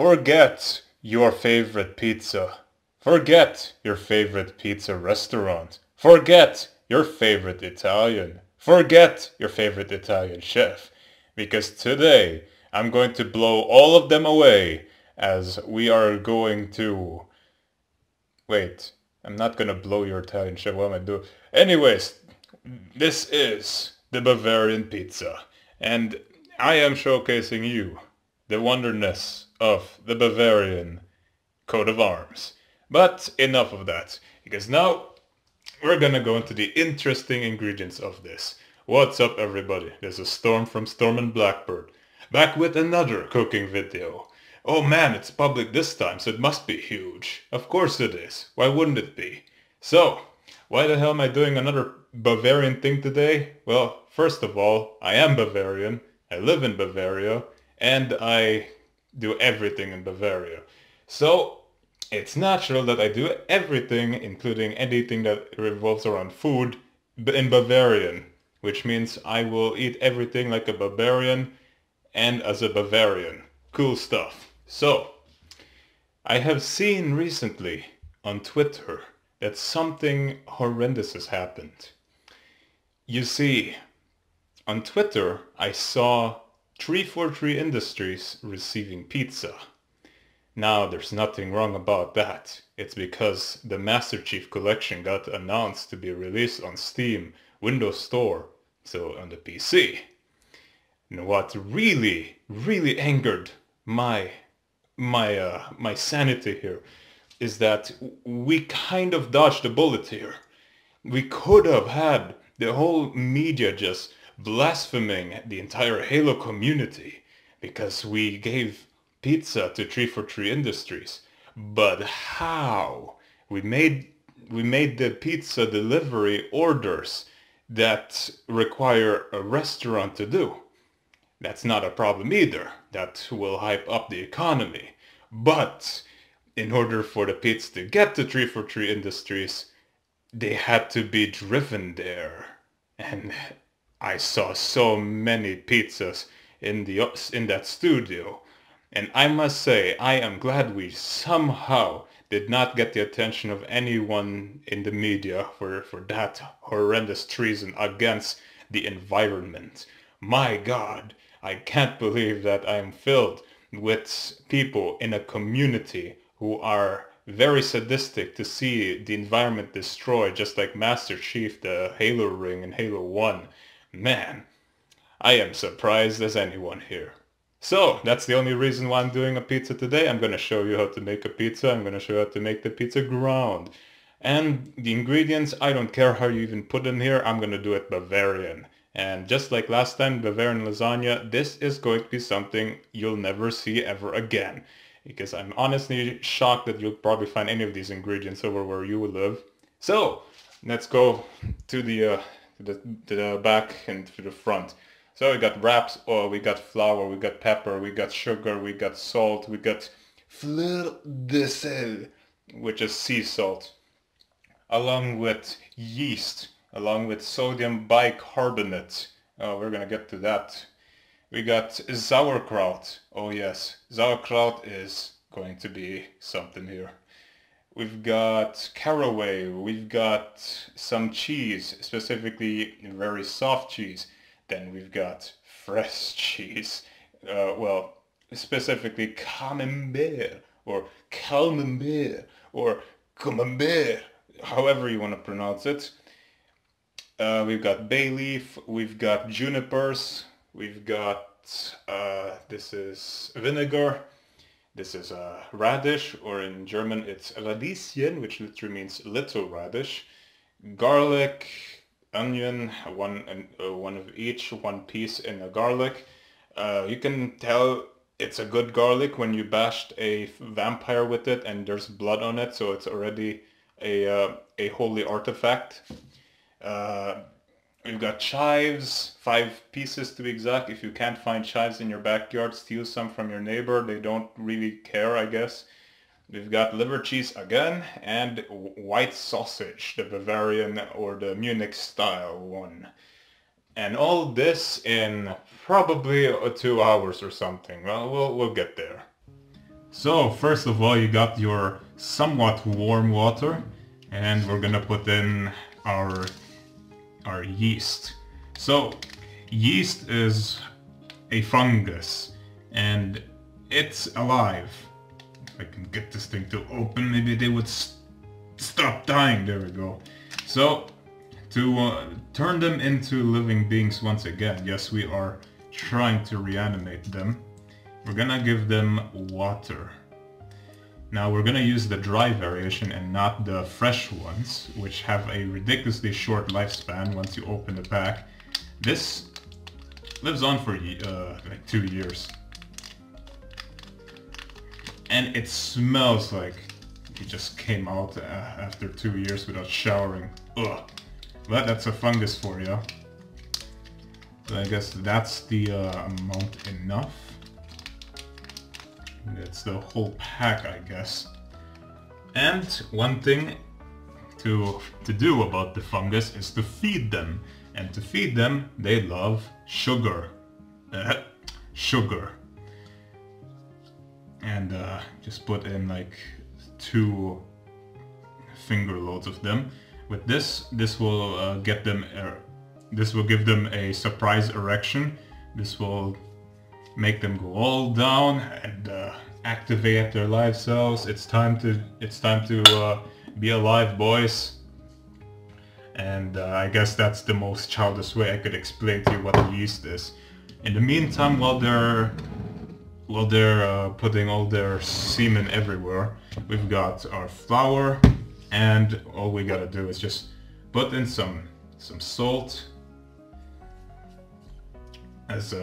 Forget your favorite pizza. Forget your favorite pizza restaurant. Forget your favorite Italian. Forget your favorite Italian chef. Because today I'm going to blow all of them away as we are going to... Wait, I'm not gonna blow your Italian chef. What am I doing? Anyways, this is the Bavarian Pizza. And I am showcasing you the wonderness of the Bavarian coat of arms. But enough of that, because now we're gonna go into the interesting ingredients of this. What's up everybody? This is Storm from Storm and Blackbird, back with another cooking video. Oh man, it's public this time, so it must be huge. Of course it is. Why wouldn't it be? So, why the hell am I doing another Bavarian thing today? Well, first of all, I am Bavarian, I live in Bavaria, and I do everything in Bavaria. So, it's natural that I do everything, including anything that revolves around food, in Bavarian. Which means I will eat everything like a Bavarian and as a Bavarian. Cool stuff. So, I have seen recently on Twitter that something horrendous has happened. You see, on Twitter I saw 343 Industries receiving pizza. Now there's nothing wrong about that. It's because the Master Chief Collection got announced to be released on Steam, Windows Store, so on the PC. And what really angered my sanity here is that we kind of dodged a bullet here. We could have had the whole media just blaspheming the entire Halo community because we gave pizza to 343 Industries. But how? We made the pizza delivery orders that require a restaurant to do. That's not a problem either. That will hype up the economy. But in order for the pizza to get to 343 Industries, they had to be driven there. And I saw so many pizzas in that studio. And I must say, I am glad we somehow did not get the attention of anyone in the media for that horrendous treason against the environment. My God, I can't believe that I am filled with people in a community who are very sadistic to see the environment destroyed, just like Master Chief, the Halo ring in Halo 1. Man, I am surprised as anyone here. So, that's the only reason why I'm doing a pizza today. I'm going to show you how to make a pizza. I'm going to show you how to make the pizza ground. And the ingredients, I don't care how you even put in here, I'm going to do it Bavarian. And just like last time, Bavarian lasagna, this is going to be something you'll never see ever again. Because I'm honestly shocked that you'll probably find any of these ingredients over where you live. So, let's go to the back and to the front. So we got wraps, oil, we got flour, we got pepper, we got sugar, we got salt, we got fleur de sel, which is sea salt, along with yeast, along with sodium bicarbonate. Oh, we're gonna get to that. We got sauerkraut. Oh yes, sauerkraut is going to be something here. We've got caraway, we've got some cheese, specifically very soft cheese. Then we've got fresh cheese, well, specifically Camembert, or Camembert, or Camembert, however you want to pronounce it. We've got Bayleef, we've got Junipers, we've got, this is Vinegar, this is radish, or in German it's Radischen, which literally means little radish, garlic, onion, one of each, one piece in a garlic. You can tell it's a good garlic when you bashed a vampire with it and there's blood on it, so it's already a holy artifact. We've got chives, 5 pieces to be exact. If you can't find chives in your backyard, steal some from your neighbor. They don't really care, I guess. We've got liver cheese again, and white sausage, the Bavarian or the Munich style one. And all this in probably 2 hours or something. Well, we'll get there. So first of all, you got your somewhat warm water, and we're gonna put in our yeast. So yeast is a fungus, and it's alive. If I can get this thing to open, maybe they would stop dying. There we go. So to turn them into living beings once again, yes, we are trying to reanimate them. We're gonna give them water. Now we're gonna use the dry variation and not the fresh ones, which have a ridiculously short lifespan once you open the pack. This lives on for like 2 years. And it smells like it just came out after 2 years without showering. Ugh. But that's a fungus for you. So I guess that's the amount enough. That's the whole pack, I guess. And one thing to do about the fungus is to feed them. And to feed them, they love sugar. Sugar. And just put in like 2 finger loads of them. With this will get them. This will give them a surprise erection. This will make them go all down and activate their live cells. It's time to be alive, boys. And I guess that's the most childish way I could explain to you what yeast is. In the meantime, while they're putting all their semen everywhere, we've got our flour, and all we gotta do is just put in some salt as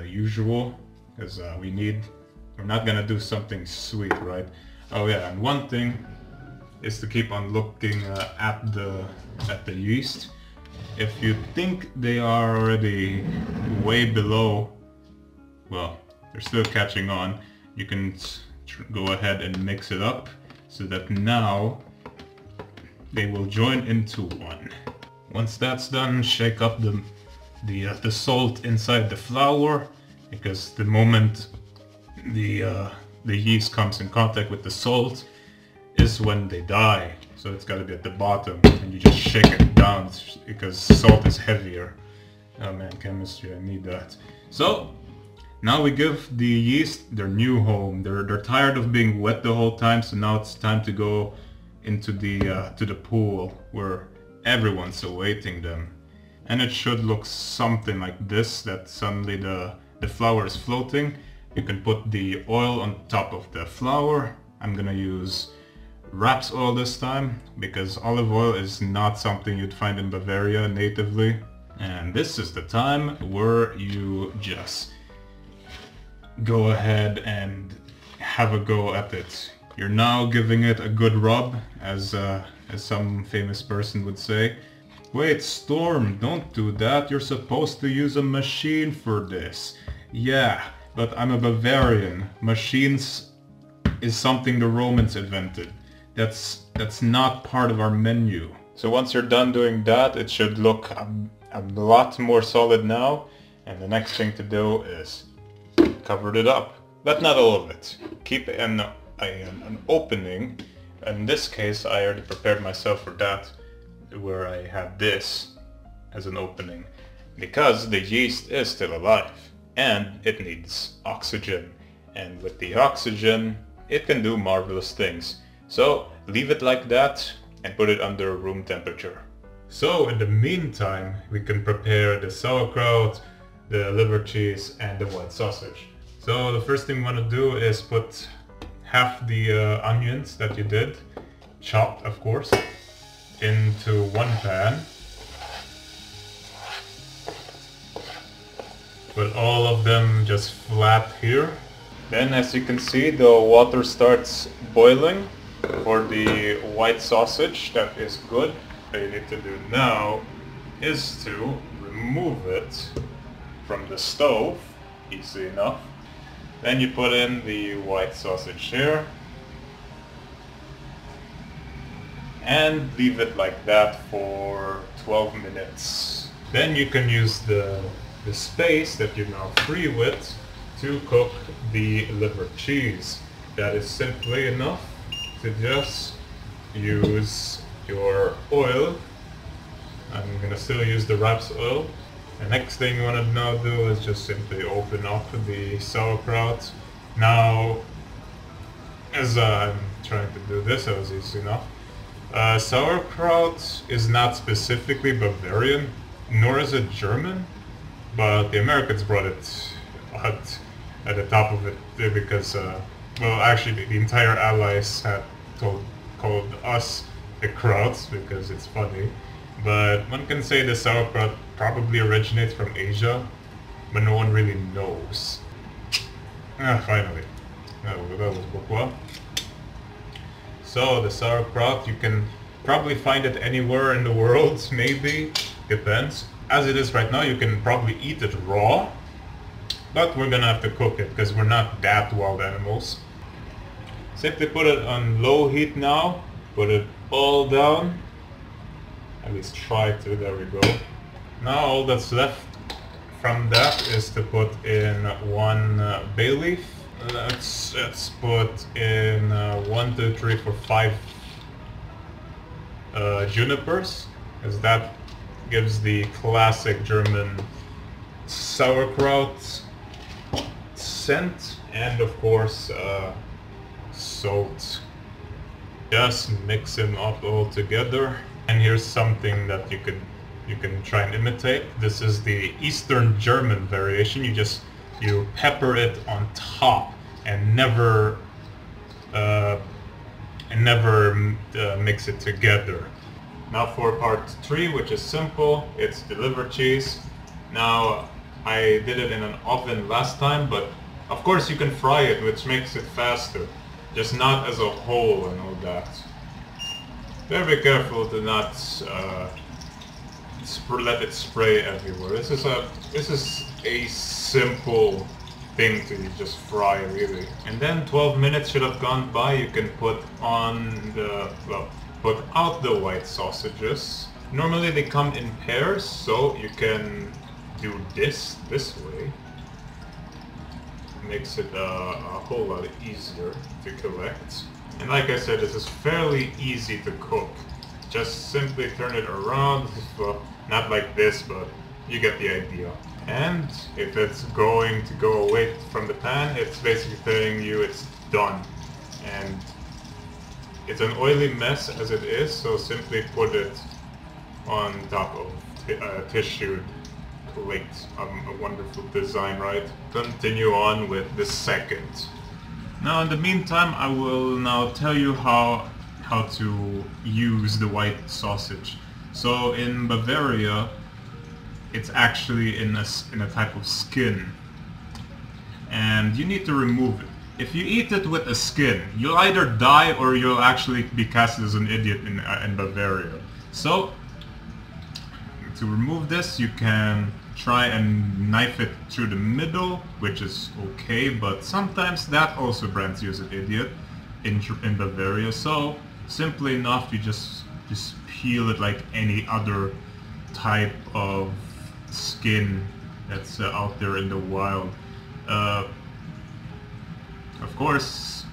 usual, as we're not gonna do something sweet, right? Oh yeah, and one thing is to keep on looking at the yeast. If you think they are already way below, well, they're still catching on, you can go ahead and mix it up so that now they will join into one. Once that's done, shake up the salt inside the flour, because the moment the yeast comes in contact with the salt is when they die. So it's got to be at the bottom, and you just shake it down because salt is heavier. Oh man, chemistry, I need that. So now we give the yeast their new home. They're tired of being wet the whole time, so now it's time to go into the pool where everyone's awaiting them. And it should look something like this, that suddenly the flour is floating. You can put the oil on top of the flour. I'm gonna use raps oil this time, because olive oil is not something you'd find in Bavaria natively. And this is the time where you just go ahead and have a go at it. You're now giving it a good rub, as some famous person would say. Wait, Storm, don't do that. You're supposed to use a machine for this. Yeah, but I'm a Bavarian. Machines is something the Romans invented. That's not part of our menu. So once you're done doing that, it should look a lot more solid now. And the next thing to do is cover it up. But not all of it. Keep an opening. In this case, I already prepared myself for that, where I have this as an opening, because the yeast is still alive and it needs oxygen, and with the oxygen it can do marvelous things. So leave it like that and put it under room temperature. So in the meantime, we can prepare the sauerkraut, the liver cheese, and the white sausage. So the first thing we want to do is put half the onions that you did, chopped of course, into one pan. Put all of them just flat here. Then, as you can see, the water starts boiling for the white sausage. That is good. What you need to do now is to remove it from the stove. Easy enough. Then you put in the white sausage here and leave it like that for 12 minutes. Then you can use the space that you're now free with to cook the liver cheese. That is simply enough to just use your oil. I'm gonna still use the raps oil. The next thing you want to now do is just simply open up the sauerkraut. Now, as I'm trying to do this, that was easy enough. Sauerkraut is not specifically Bavarian, nor is it German, but the Americans brought it at the top of it because, well, actually the entire Allies had called us the krauts because it's funny. But one can say the sauerkraut probably originates from Asia, but no one really knows. Finally. That was pourquoi. So the sauerkraut, you can probably find it anywhere in the world, maybe, depends. As it is right now, you can probably eat it raw, but we're gonna have to cook it because we're not that wild animals. Simply put it on low heat now, put it all down. At least try to, there we go. Now all that's left from that is to put in one Bayleef. Let's put in 1, 2, 3, 4, 5 Junipers, because that gives the classic German sauerkraut scent, and of course salt. Just mix them up all together. And here's something that you can try and imitate. This is the Eastern German variation. You pepper it on top and never mix it together. Now for part 3, which is simple. It's the liver cheese. Now I did it in an oven last time, but of course you can fry it, which makes it faster. Just not as a whole and all that. Very careful to not let it spray everywhere. This is a simple thing to just fry, really. And then 12 minutes should have gone by. You can put out the white sausages. Normally they come in pairs, so you can do this way. Makes it a whole lot easier to collect. And like I said, this is fairly easy to cook. Just simply turn it around, well, not like this, but you get the idea. And if it's going to go away from the pan, it's basically telling you it's done. And it's an oily mess as it is, so simply put it on top of a tissued plate. A wonderful design, right? Continue on with the second. Now in the meantime, I will now tell you how to use the white sausage. So in Bavaria, it's actually in a type of skin, and you need to remove it. If you eat it with a skin, you'll either die or you'll actually be cast as an idiot in Bavaria. So to remove this, you can try and knife it through the middle, which is okay, but sometimes that also brands you as an idiot in Bavaria. So simply enough, you just peel it like any other type of skin that's out there in the wild. Of course,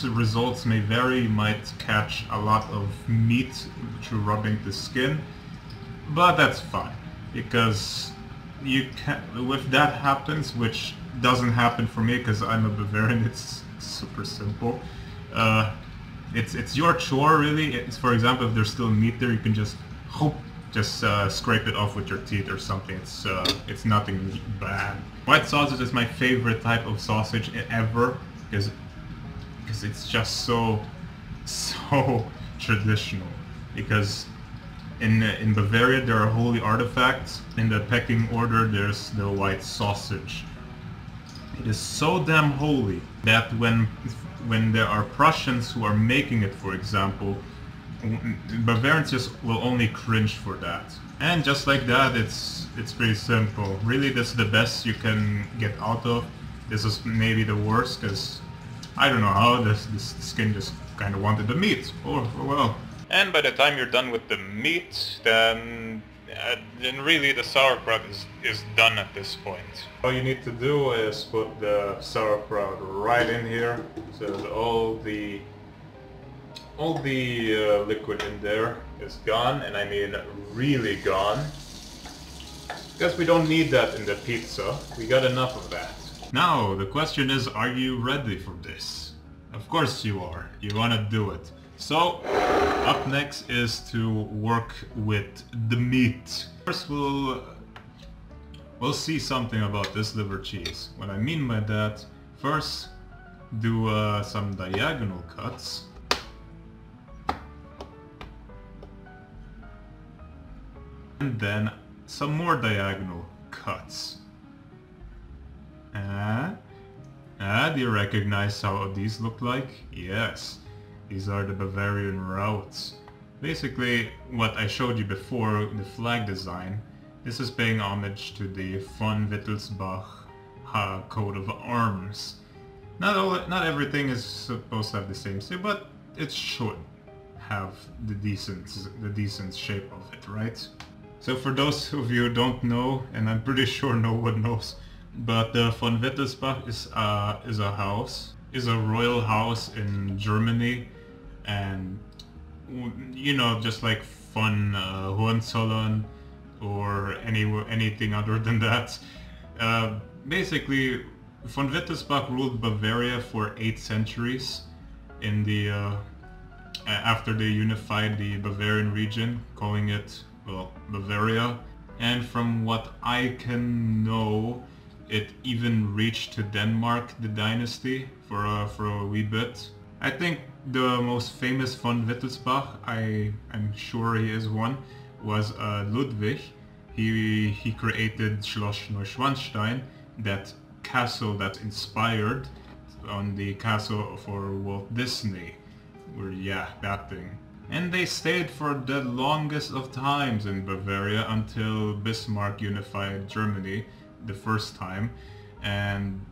results may vary. You might catch a lot of meat through rubbing the skin, but that's fine, because you can. If that happens, which doesn't happen for me because I'm a Bavarian, it's super simple. It's your chore, really. It's, for example, if there's still meat there, you can just scrape it off with your teeth or something. It's nothing bad. White sausage is my favorite type of sausage ever, because it's just so traditional. Because in Bavaria there are holy artifacts. In the pecking order there's the white sausage. It is so damn holy that when there are Prussians who are making it, for example, Bavarians just will only cringe for that. And just like that, it's pretty simple. Really, this is the best you can get out of. This is maybe the worst, because I don't know how this skin just kind of wanted the meat. Oh well. And by the time you're done with the meat, then then really the sauerkraut is done at this point. All you need to do is put the sauerkraut right in here, so that all the liquid in there is gone, and I mean really gone. Because we don't need that in the pizza, we got enough of that. Now, the question is, are you ready for this? Of course you are. You wanna do it. So, up next is to work with the meat. First we'll see something about this liver cheese. What I mean by that, first do some diagonal cuts. And then some more diagonal cuts. Do you recognize how these look like? Yes, these are the Bavarian routes. Basically, what I showed you before, the flag design, this is paying homage to the von Wittelsbach coat of arms. Not everything is supposed to have the same shape, but it should have the decent shape of it, right? So for those of you who don't know, and I'm pretty sure no one knows, but von Wittelsbach is a royal house in Germany, and you know, just like von Hohenzollern or anything other than that. Basically, von Wittelsbach ruled Bavaria for 8 centuries in the after they unified the Bavarian region, calling it, well, Bavaria. And from what I can know, it even reached to Denmark, the dynasty, for a wee bit. I think the most famous von Wittelsbach, I'm sure he is one, was Ludwig. He created Schloss Neuschwanstein, that castle that's inspired on the castle for Walt Disney. Where, yeah, that thing. And they stayed for the longest of times in Bavaria until Bismarck unified Germany the first time. And,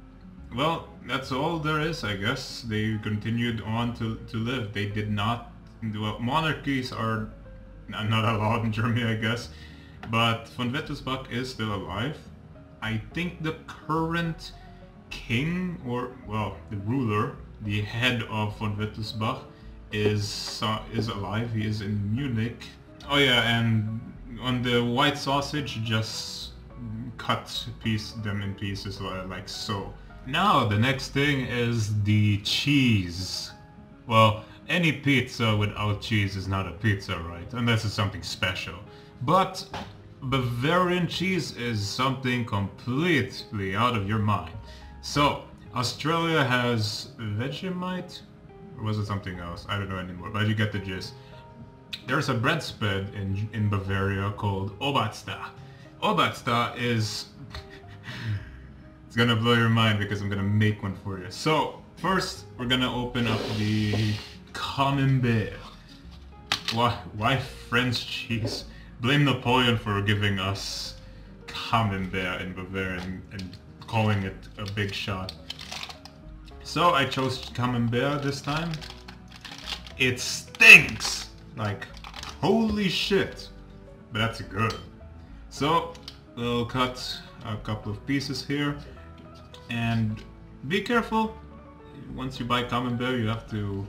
well, that's all there is, I guess. They continued on to live. They did not... Well, monarchies are not allowed in Germany, I guess. But von Wittelsbach is still alive. I think the current king, or, well, the ruler, the head of von Wittelsbach, is alive. He is in Munich. Oh yeah, and on the white sausage, just cut them in pieces like so. Now the next thing is the cheese. Well, any pizza without cheese is not a pizza, right? Unless it's something special. But Bavarian cheese is something completely out of your mind. So, Australia has Vegemite? Or was it something else? I don't know anymore, but you get the gist. There's a bread spread in Bavaria called OBATZDA. OBATZDA is... It's gonna blow your mind because I'm gonna make one for you. So, first we're gonna open up the Camembert. Why French cheese? Blame Napoleon for giving us Camembert in Bavaria and calling it a big shot. So I chose Camembert this time. It stinks! Like, holy shit! But that's good. So, we'll cut a couple of pieces here. And be careful. Once you buy Camembert, you have to,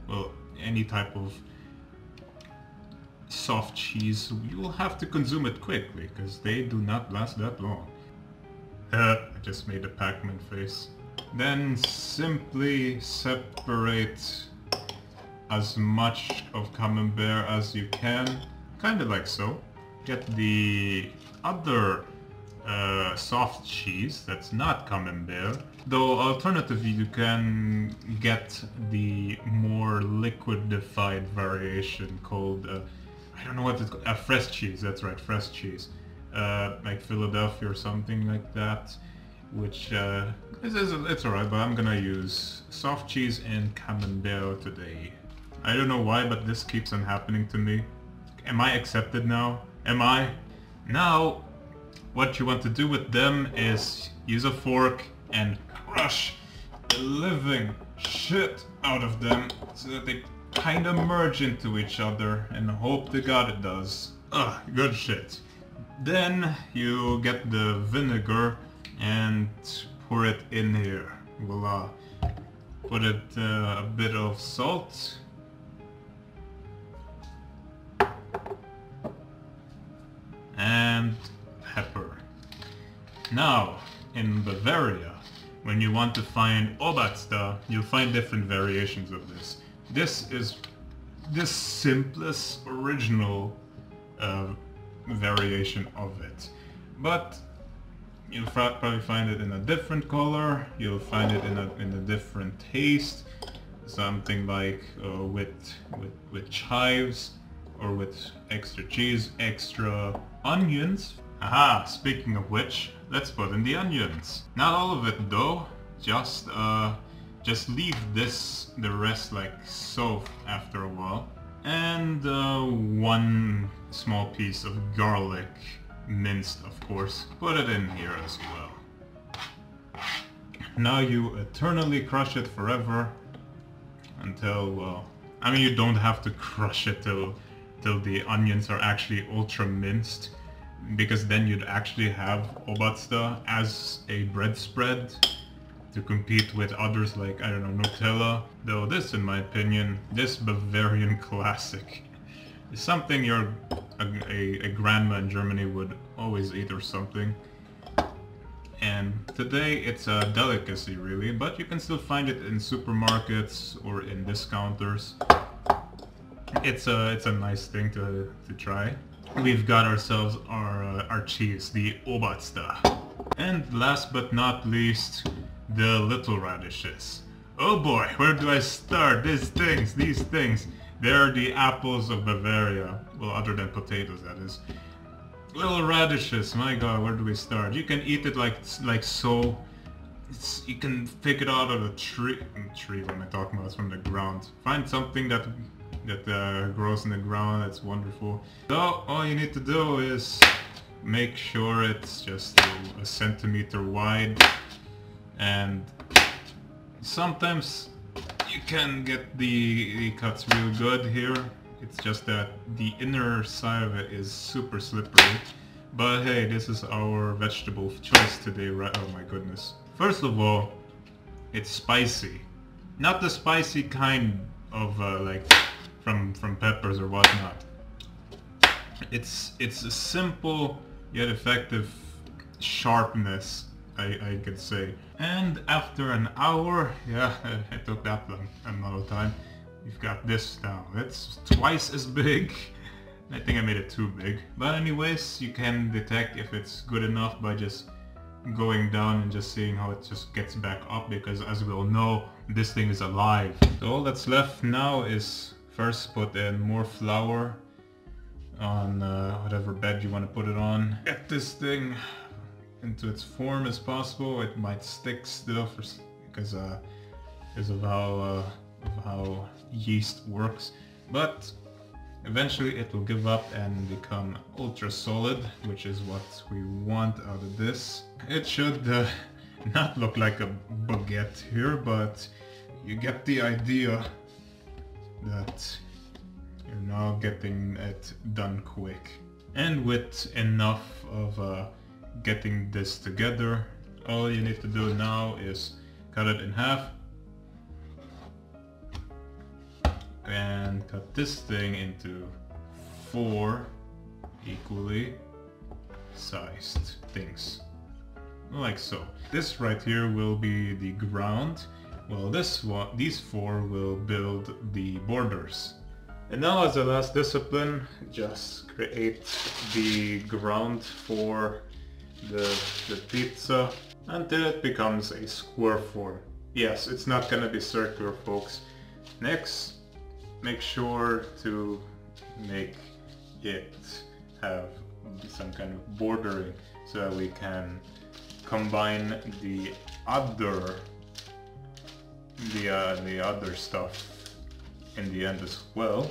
well, any type of soft cheese, you'll have to consume it quickly, because they do not last that long. I just made a Pac-Man face. Then simply separate as much of Camembert as you can, kinda like so. Get the other soft cheese that's not Camembert. Though alternatively you can get the more liquidified variation called, I don't know what it's called, fresh cheese, that's right, fresh cheese. Like Philadelphia or something like that. Which, it's alright, but I'm gonna use soft cheese and Camembert today. I don't know why, but this keeps on happening to me. Am I accepted now? Am I? Now, what you want to do with them is use a fork and crush the living shit out of them so that they kind of merge into each other, and hope to God it does. Ugh, good shit. Then you get the vinegar and pour it in here. Voila. Put it a bit of salt. And pepper. Now, in Bavaria, when you want to find OBATZDA, you'll find different variations of this. This is the simplest original variation of it. But you'll probably find it in a different color, you'll find it in a different taste, something like with chives, or with extra cheese, extra onions. Aha, speaking of which, let's put in the onions. Not all of it though, just leave the rest like so after a while. And one small piece of garlic, minced of course. Put it in here as well. Now you eternally crush it forever until, well, I mean, you don't have to crush it till the onions are actually ultra minced, because then you'd actually have OBATZDA as a bread spread to compete with others like, I don't know, Nutella. Though this, in my opinion, this Bavarian classic is something a grandma in Germany would always eat or something. And today it's a delicacy really, but you can still find it in supermarkets or in discounters. It's a nice thing to try. We've got ourselves our cheese, the OBATZDA. And last but not least, the little radishes. Oh boy, where do I start? These things. They're the apples of Bavaria. Well, other than potatoes, that is. Little radishes, my god, where do we start? You can eat it like so. You can pick it out of the tree. What am I talking about? It's from the ground. Find something that grows in the ground. That's wonderful. So all you need to do is make sure it's just a centimeter wide, and sometimes you can get the cuts real good here. It's just that the inner side of it is super slippery. But hey, this is our vegetable of choice today, right? Oh my goodness. First of all, it's spicy. Not the spicy kind of like from peppers or whatnot. It's a simple yet effective sharpness, I could say. And after an hour, yeah, it took that long amount of time, you've got this now. It's twice as big. I think I made it too big. But anyways, you can detect if it's good enough by just going down and just seeing how it just gets back up, because as we all know, this thing is alive. So all that's left now is first put in more flour on whatever bed you want to put it on. Get this thing into its form as possible. It might stick still because of how yeast works, but eventually it will give up and become ultra solid, which is what we want out of this. It should not look like a baguette here, but you get the idea that you're now getting it done quick. And with enough of getting this together, all you need to do now is cut it in half and cut this thing into 4 equally sized things, like so. This right here will be the ground, well these 4 will build the borders. And now, as a last discipline, just create the ground for the pizza until it becomes a square form. Yes, it's not gonna be circular, folks. Next, make sure to make it have some kind of bordering so that we can combine the other stuff in the end as well.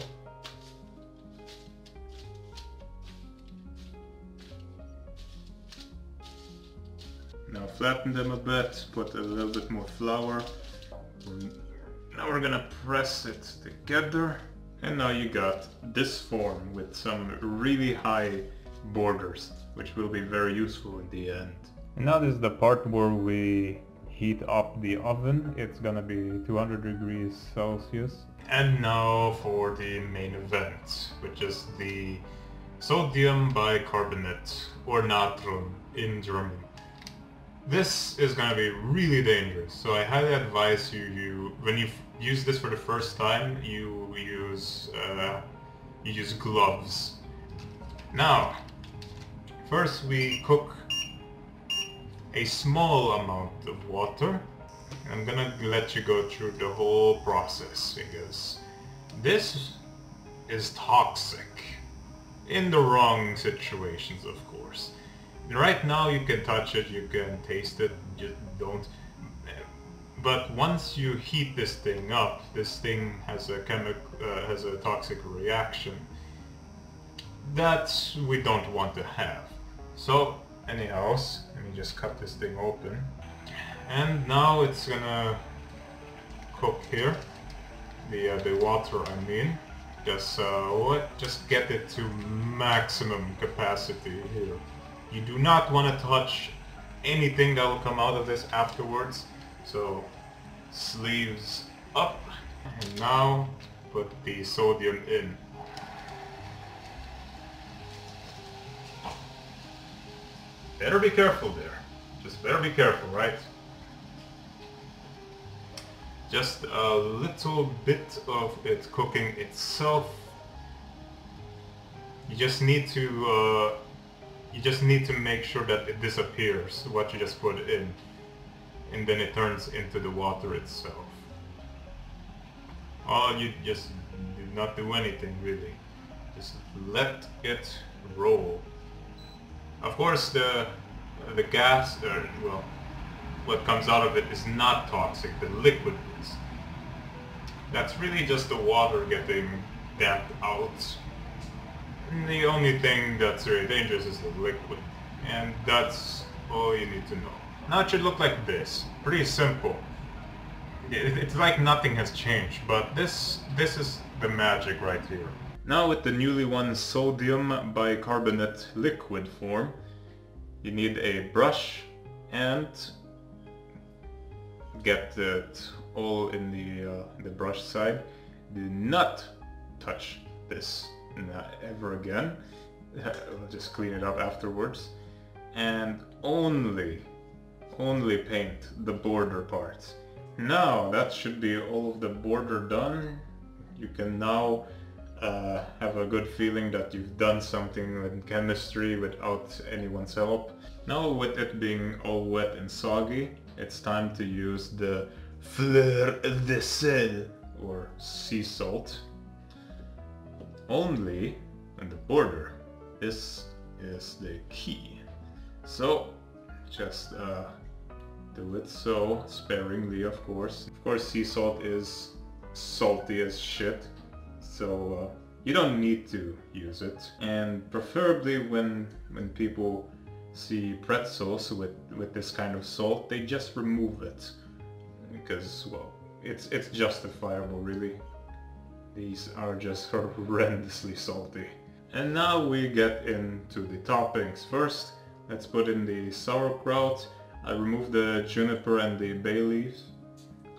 Now flatten them a bit, put a little bit more flour. Now we're gonna press it together, and now you got this form with some really high borders, which will be very useful in the end. And now this is the part where we heat up the oven. It's gonna be 200 degrees Celsius. And now for the main event, which is the sodium bicarbonate, or natron in German. This is gonna be really dangerous, so I highly advise you when you use this for the first time, you use gloves. Now, first we cook a small amount of water. I'm gonna let you go through the whole process because this is toxic in the wrong situations, of course. Right now you can touch it, you can taste it, just don't. But once you heat this thing up, this thing has a toxic reaction that we don't want to have. So anyhow, let me just cut this thing open. And now it's gonna cook here. The water, I mean. Just get it to maximum capacity here. You do not want to touch anything that will come out of this afterwards. So sleeves up, and now put the sodium in. Better be careful there. Just better be careful, right? Just a little bit of it cooking itself. You just need to make sure that it disappears, what you just put in, and then it turns into the water itself. You just do not do anything really. Just let it roll. Of course, the gas, well, what comes out of it is not toxic. The liquid is. That's really just the water getting damped out. And the only thing that's really dangerous is the liquid. And that's all you need to know. Now it should look like this. Pretty simple. It's like nothing has changed, but this is the magic right here. Now with the newly won sodium bicarbonate liquid form, you need a brush and get it all in the brush side. Do not touch this ever again. I'll just clean it up afterwards. And only paint the border parts. Now that should be all of the border done. You can now have a good feeling that you've done something in chemistry without anyone's help. Now with it being all wet and soggy, it's time to use the fleur de sel, or sea salt, only on the border. This is the key. So just do it so sparingly, of course. Of course, sea salt is salty as shit, so you don't need to use it. And preferably when people see pretzels with this kind of salt, they just remove it, because, well, it's justifiable really. These are just horrendously salty. And now we get into the toppings. First, let's put in the sauerkraut. I removed the juniper and the bay leaves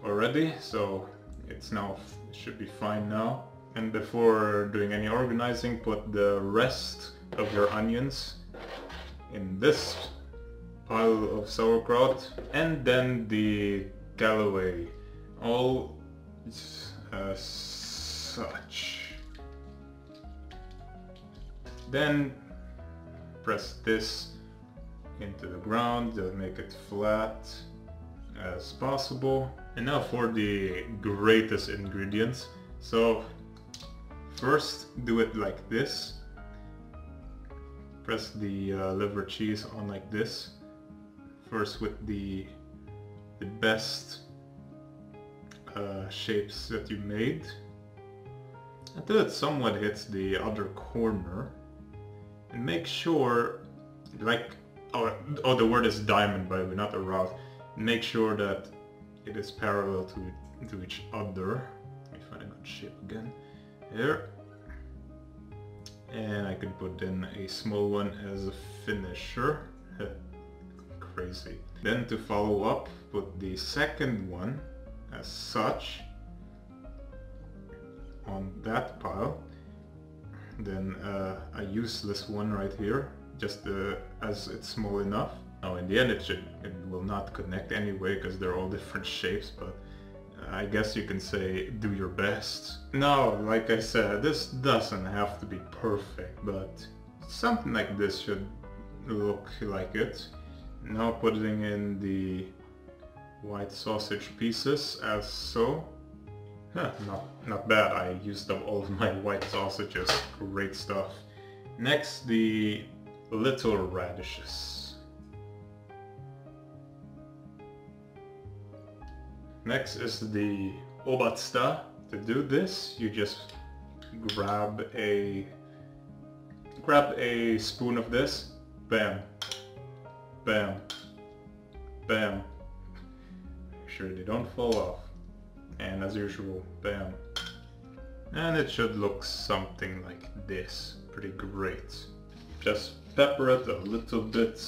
already, so it should be fine now. And before doing any organizing, put the rest of your onions in this pile of sauerkraut, and then the Caraway, all as such. Then press this into the ground to make it flat as possible. And now for the greatest ingredients. So first do it like this. Press the liver cheese on like this. First with the best shapes that you made, until it somewhat hits the other corner. And make sure, like, oh, the word is diamond, by the way, not a round. Make sure that it is parallel to each other. Let me find a good shape again. Here. And I can put in a small one as a finisher. Crazy. Then to follow up, put the second one as such on that pile. Then a useless one right here, just as it's small enough. Now in the end it will not connect anyway because they're all different shapes, but I guess you can say do your best. Now, like I said, this doesn't have to be perfect, but something like this should look like it. Now putting in the white sausage pieces as so. Not bad, I used up all of my white sausages, great stuff. Next, the little radishes. Next is the OBATZDA. To do this, you just grab a spoon of this, bam, bam, bam. Make sure they don't fall off. And as usual, bam. And it should look something like this. Pretty great. Just pepper it a little bit.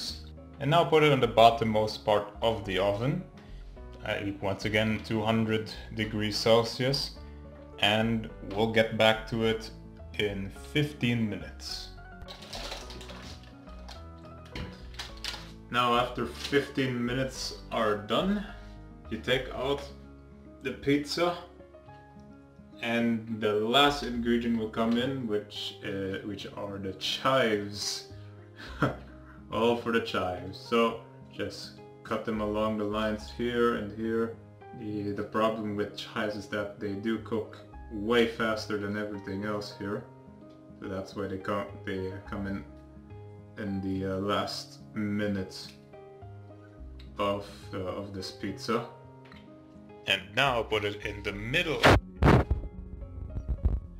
And now put it on the bottommost part of the oven. Once again 200 degrees Celsius. And we'll get back to it in 15 minutes. Now after 15 minutes are done, you take out the pizza, and the last ingredient will come in, which are the chives. All for the chives. So just cut them along the lines here and here. The problem with chives is that they do cook way faster than everything else here, so that's why they come in the last minute of this pizza. And now put it in the middle of the oven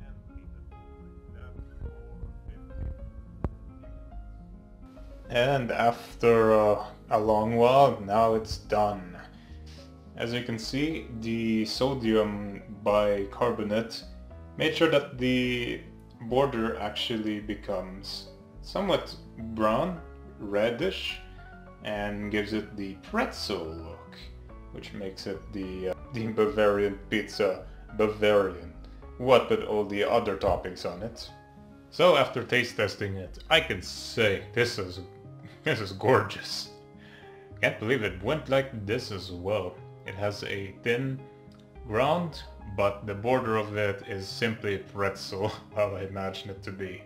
and leave it like that for 15 minutes. And after a long while, now it's done. As you can see, the sodium bicarbonate made sure that the border actually becomes somewhat brown, reddish, and gives it the pretzel look, which makes it the Bavarian pizza Bavarian. What with all the other toppings on it. So after taste testing it, I can say this is gorgeous. Can't believe it went like this as well. It has a thin ground, but the border of it is simply pretzel, how I imagine it to be.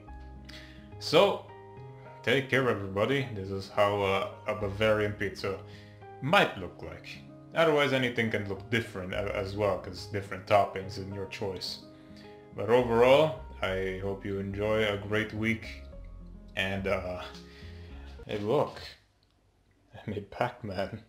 So take care everybody. This is how a Bavarian pizza might look like. Otherwise anything can look different as well, because different toppings in your choice. But overall, I hope you enjoy a great week. And hey look, I made Pac-Man.